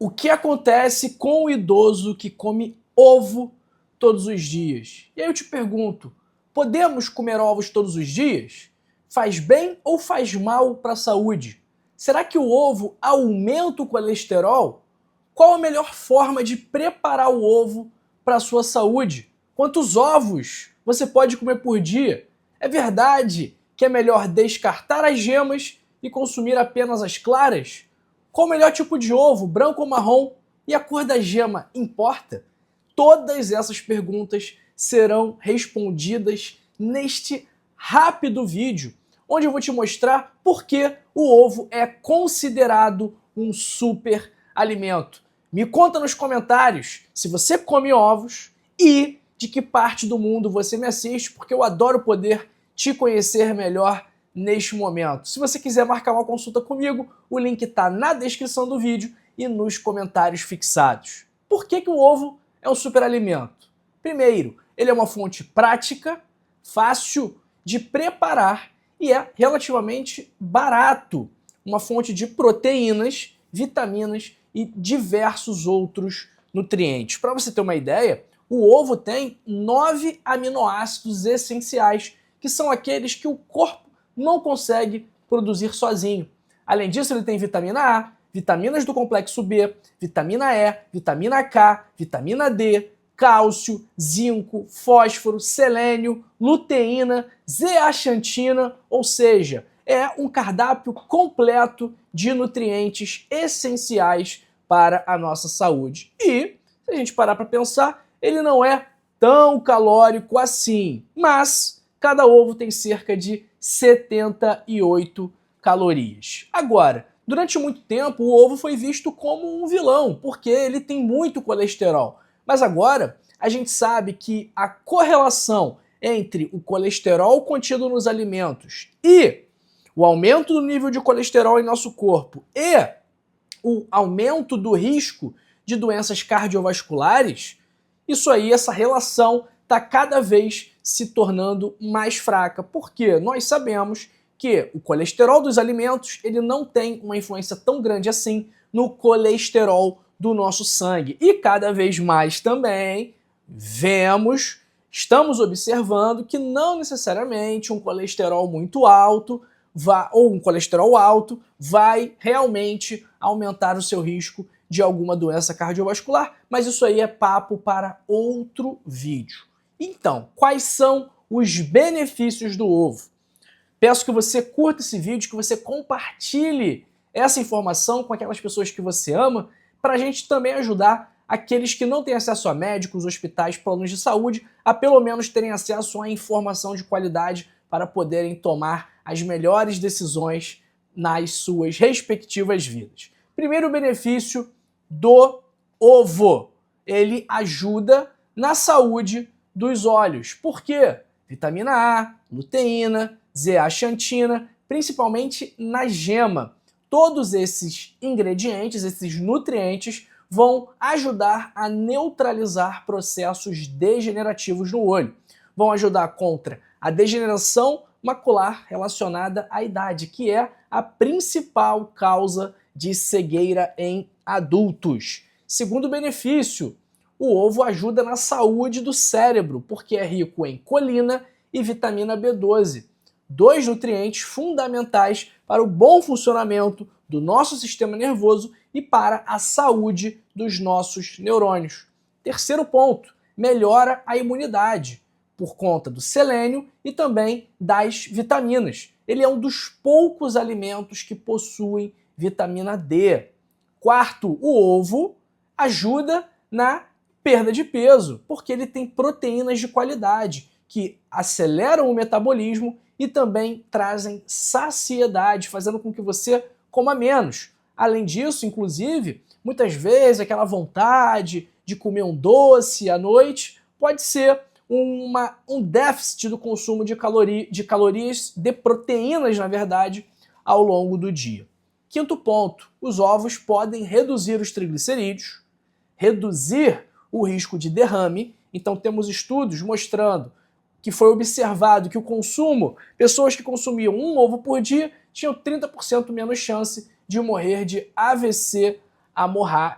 O que acontece com o idoso que come ovo todos os dias? E aí eu te pergunto, podemos comer ovos todos os dias? Faz bem ou faz mal para a saúde? Será que o ovo aumenta o colesterol? Qual a melhor forma de preparar o ovo para a sua saúde? Quantos ovos você pode comer por dia? É verdade que é melhor descartar as gemas e consumir apenas as claras? Qual o melhor tipo de ovo, branco ou marrom? E a cor da gema importa? Todas essas perguntas serão respondidas neste rápido vídeo, onde eu vou te mostrar por que o ovo é considerado um super alimento. Me conta nos comentários se você come ovos e de que parte do mundo você me assiste, porque eu adoro poder te conhecer melhor neste momento. Se você quiser marcar uma consulta comigo, o link está na descrição do vídeo e nos comentários fixados. Por que o ovo é um superalimento? Primeiro, ele é uma fonte prática, fácil de preparar e é relativamente barato. Uma fonte de proteínas, vitaminas e diversos outros nutrientes. Para você ter uma ideia, o ovo tem 9 aminoácidos essenciais, que são aqueles que o corpo não consegue produzir sozinho. Além disso, ele tem vitamina A, vitaminas do complexo B, vitamina E, vitamina K, vitamina D, cálcio, zinco, fósforo, selênio, luteína, zeaxantina, ou seja, é um cardápio completo de nutrientes essenciais para a nossa saúde. E, se a gente parar para pensar, ele não é tão calórico assim, mas cada ovo tem cerca de 78 calorias. Agora, durante muito tempo, o ovo foi visto como um vilão, porque ele tem muito colesterol. Mas agora, a gente sabe que a correlação entre o colesterol contido nos alimentos e o aumento do nível de colesterol em nosso corpo e o aumento do risco de doenças cardiovasculares, isso aí, essa relação está cada vez se tornando mais fraca, porque nós sabemos que o colesterol dos alimentos ele não tem uma influência tão grande assim no colesterol do nosso sangue. E cada vez mais também estamos observando que não necessariamente um colesterol muito alto ou um colesterol alto vai realmente aumentar o seu risco de alguma doença cardiovascular, mas isso aí é papo para outro vídeo. Então, quais são os benefícios do ovo? Peço que você curta esse vídeo, que você compartilhe essa informação com aquelas pessoas que você ama, para a gente também ajudar aqueles que não têm acesso a médicos, hospitais, planos de saúde, a pelo menos terem acesso a informação de qualidade para poderem tomar as melhores decisões nas suas respectivas vidas. Primeiro benefício do ovo. Ele ajuda na saúde dos olhos. Por quê? Vitamina A, luteína, zeaxantina, principalmente na gema. Todos esses ingredientes, esses nutrientes, vão ajudar a neutralizar processos degenerativos no olho. Vão ajudar contra a degeneração macular relacionada à idade, que é a principal causa de cegueira em adultos. Segundo benefício, o ovo ajuda na saúde do cérebro, porque é rico em colina e vitamina B12, dois nutrientes fundamentais para o bom funcionamento do nosso sistema nervoso e para a saúde dos nossos neurônios. Terceiro ponto, melhora a imunidade, por conta do selênio e também das vitaminas. Ele é um dos poucos alimentos que possuem vitamina D. Quarto, o ovo ajuda na perda de peso, porque ele tem proteínas de qualidade que aceleram o metabolismo e também trazem saciedade, fazendo com que você coma menos. Além disso, inclusive, muitas vezes aquela vontade de comer um doce à noite pode ser um déficit do consumo de calorias, de proteínas, na verdade, ao longo do dia. Quinto ponto, os ovos podem reduzir os triglicerídeos, reduzir o risco de derrame. Então temos estudos mostrando que foi observado que o consumo, pessoas que consumiam um ovo por dia, tinham 30% menos chance de morrer de AVC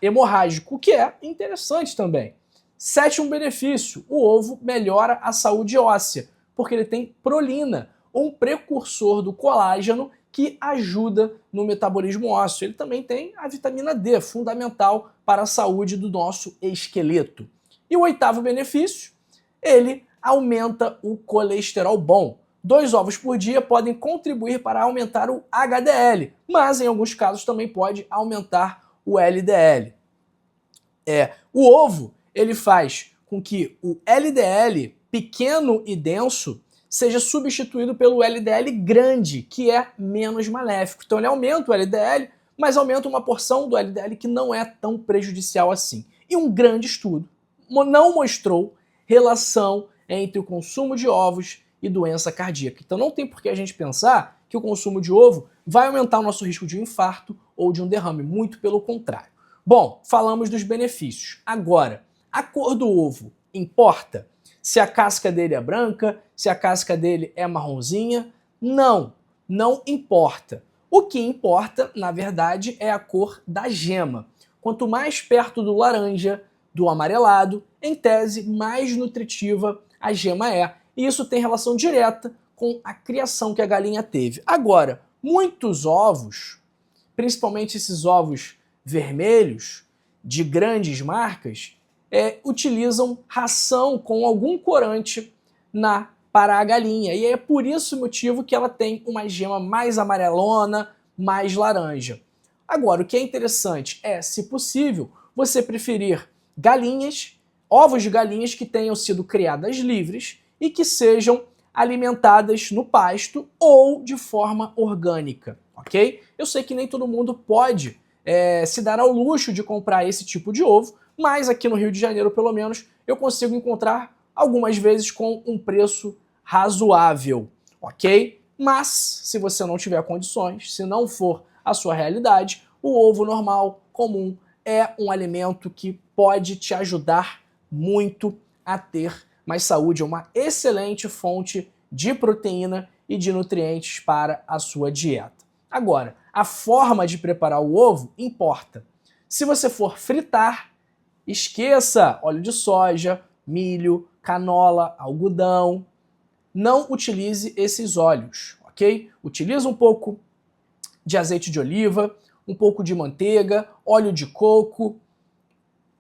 hemorrágico, o que é interessante também. Sétimo benefício, o ovo melhora a saúde óssea, porque ele tem prolina, um precursor do colágeno que ajuda no metabolismo ósseo. Ele também tem a vitamina D, fundamental para a saúde do nosso esqueleto. E o oitavo benefício, ele aumenta o colesterol bom. 2 ovos por dia podem contribuir para aumentar o HDL, mas em alguns casos também pode aumentar o LDL. O ovo, ele faz com que o LDL pequeno e denso seja substituído pelo LDL grande, que é menos maléfico. Então ele aumenta o LDL, mas aumenta uma porção do LDL que não é tão prejudicial assim. E um grande estudo não mostrou relação entre o consumo de ovos e doença cardíaca. Então não tem por que a gente pensar que o consumo de ovo vai aumentar o nosso risco de um infarto ou de um derrame, muito pelo contrário. Bom, falamos dos benefícios. Agora, a cor do ovo importa? Se a casca dele é branca, se a casca dele é marronzinha? Não, não importa. O que importa, na verdade, é a cor da gema. Quanto mais perto do laranja, do amarelado, em tese, mais nutritiva a gema é. E isso tem relação direta com a criação que a galinha teve. Agora, muitos ovos, principalmente esses ovos vermelhos de grandes marcas, utilizam ração com algum corante para a galinha. E é por esse motivo que ela tem uma gema mais amarelona, mais laranja. Agora, o que é interessante é, se possível, você preferir ovos de galinhas que tenham sido criadas livres e que sejam alimentadas no pasto ou de forma orgânica, ok? Eu sei que nem todo mundo pode se dar ao luxo de comprar esse tipo de ovo, mas aqui no Rio de Janeiro, pelo menos, eu consigo encontrar algumas vezes com um preço razoável, ok? Mas, se você não tiver condições, se não for a sua realidade, o ovo normal, comum, é um alimento que pode te ajudar muito a ter mais saúde. É uma excelente fonte de proteína e de nutrientes para a sua dieta. Agora, a forma de preparar o ovo importa. Se você for fritar, esqueça óleo de soja, milho, canola, algodão. Não utilize esses óleos, ok? Utilize um pouco de azeite de oliva, um pouco de manteiga, óleo de coco,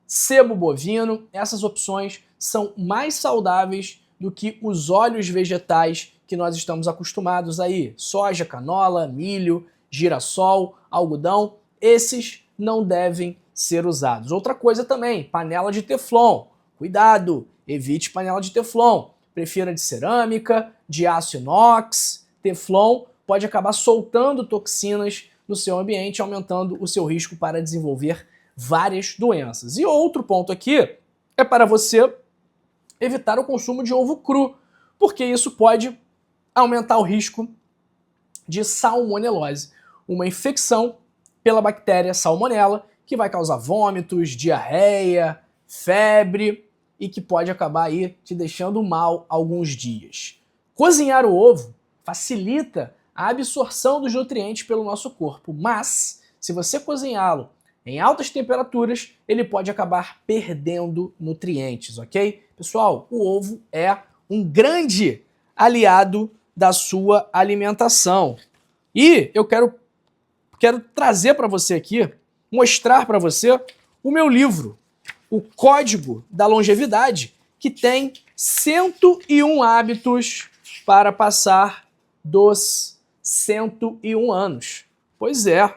sebo bovino. Essas opções são mais saudáveis do que os óleos vegetais que nós estamos acostumados aí. Soja, canola, milho, girassol, algodão. Esses não devem ser usados. Outra coisa também, panela de teflon. Cuidado, evite panela de teflon. Prefira de cerâmica, de aço inox. Teflon pode acabar soltando toxinas no seu ambiente, aumentando o seu risco para desenvolver várias doenças. E outro ponto aqui é para você evitar o consumo de ovo cru, porque isso pode aumentar o risco de salmonelose, uma infecção pela bactéria salmonella que vai causar vômitos, diarreia, febre e que pode acabar aí te deixando mal alguns dias. Cozinhar o ovo facilita a absorção dos nutrientes pelo nosso corpo, mas se você cozinhá-lo em altas temperaturas, ele pode acabar perdendo nutrientes, ok? Pessoal, o ovo é um grande aliado da sua alimentação. E eu quero trazer para você aqui, mostrar para você o meu livro, O Código da Longevidade, que tem 101 hábitos para passar dos 101 anos. Pois é,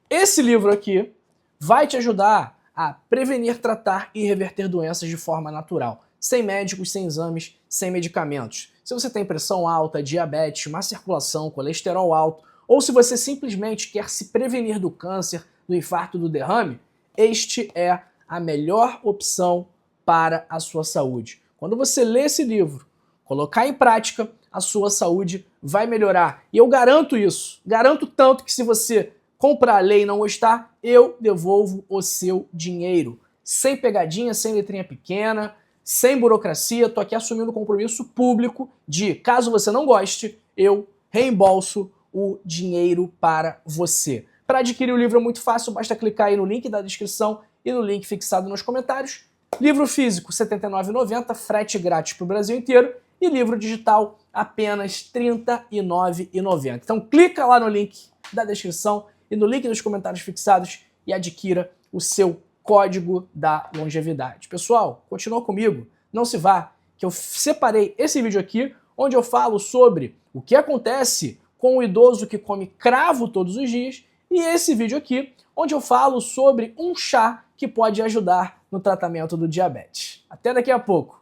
esse livro aqui vai te ajudar a prevenir, tratar e reverter doenças de forma natural, sem médicos, sem exames, sem medicamentos. Se você tem pressão alta, diabetes, má circulação, colesterol alto, ou se você simplesmente quer se prevenir do câncer, do infarto, do derrame, este é a melhor opção para a sua saúde. Quando você lê esse livro, colocar em prática, a sua saúde vai melhorar. E eu garanto isso. Garanto tanto que se você comprar a lei e não gostar, eu devolvo o seu dinheiro. Sem pegadinha, sem letrinha pequena, sem burocracia. Tô aqui assumindo o compromisso público de, caso você não goste, eu reembolso o dinheiro para você. Para adquirir o livro é muito fácil, basta clicar aí no link da descrição e no link fixado nos comentários. Livro físico, R$ 79,90, frete grátis para o Brasil inteiro. E livro digital, apenas R$ 39,90. Então clica lá no link da descrição e no link dos comentários fixados e adquira o seu código da longevidade. Pessoal, continua comigo, não se vá, que eu separei esse vídeo aqui, onde eu falo sobre o que acontece com o idoso que come cravo todos os dias, e esse vídeo aqui, onde eu falo sobre um chá que pode ajudar no tratamento do diabetes. Até daqui a pouco!